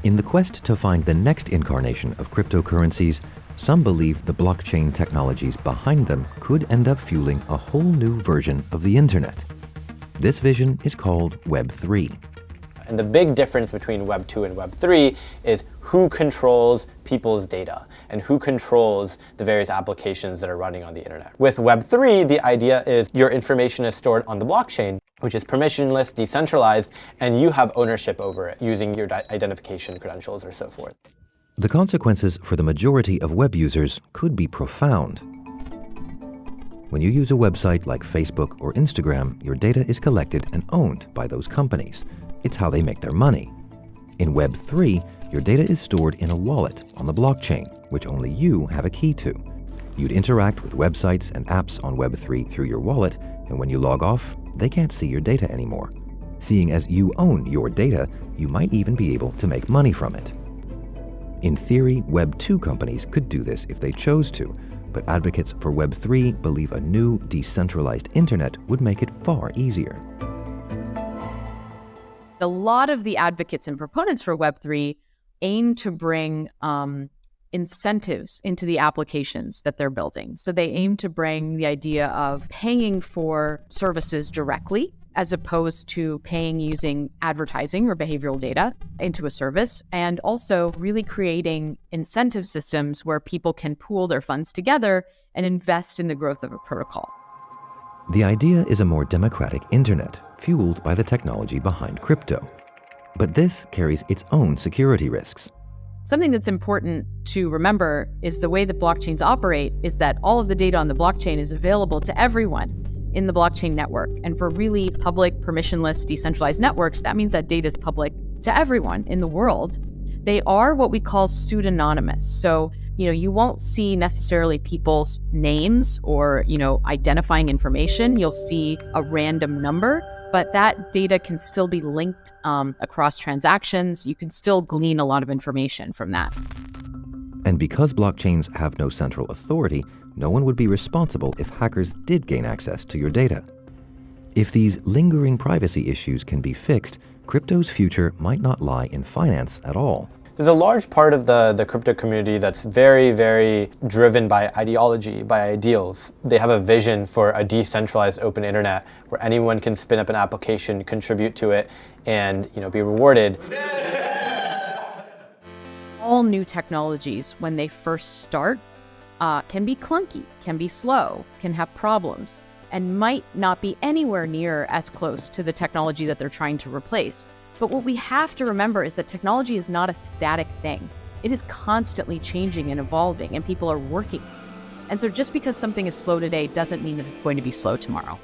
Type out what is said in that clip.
In the quest to find the next incarnation of cryptocurrencies, some believe the blockchain technologies behind them could end up fueling a whole new version of the internet. This vision is called Web 3. And the big difference between Web 2 and Web 3 is who controls people's data and who controls the various applications that are running on the internet. With Web 3, the idea is your information is stored on the blockchain, which is permissionless, decentralized, and you have ownership over it using your identification credentials or so forth. The consequences for the majority of web users could be profound. When you use a website like Facebook or Instagram, your data is collected and owned by those companies. It's how they make their money. In Web 3, your data is stored in a wallet on the blockchain, which only you have a key to. You'd interact with websites and apps on Web 3 through your wallet, and when you log off, they can't see your data anymore. Seeing as you own your data, you might even be able to make money from it. In theory, Web 2 companies could do this if they chose to, but advocates for Web 3 believe a new, decentralized internet would make it far easier. A lot of the advocates and proponents for Web 3 aim to bring incentives into the applications that they're building. So they aim to bring the idea of paying for services directly, as opposed to paying using advertising or behavioral data into a service, and also really creating incentive systems where people can pool their funds together and invest in the growth of a protocol. The idea is a more democratic internet, fueled by the technology behind crypto. But this carries its own security risks. Something that's important to remember is the way that blockchains operate is that all of the data on the blockchain is available to everyone in the blockchain network. And for really public, permissionless, decentralized networks, that means that data is public to everyone in the world. They are what we call pseudonymous. So, you won't see necessarily people's names or, identifying information. You'll see a random number, but that data can still be linked across transactions. You can still glean a lot of information from that. And because blockchains have no central authority, no one would be responsible if hackers did gain access to your data. If these lingering privacy issues can be fixed, crypto's future might not lie in finance at all. There's a large part of the crypto community that's very, very driven by ideology, by ideals. They have a vision for a decentralized open internet where anyone can spin up an application, contribute to it, and be rewarded. All new technologies, when they first start, can be clunky, can be slow, can have problems, and might not be anywhere near as close to the technology that they're trying to replace. But what we have to remember is that technology is not a static thing. It is constantly changing and evolving, and people are working. And so just because something is slow today doesn't mean that it's going to be slow tomorrow.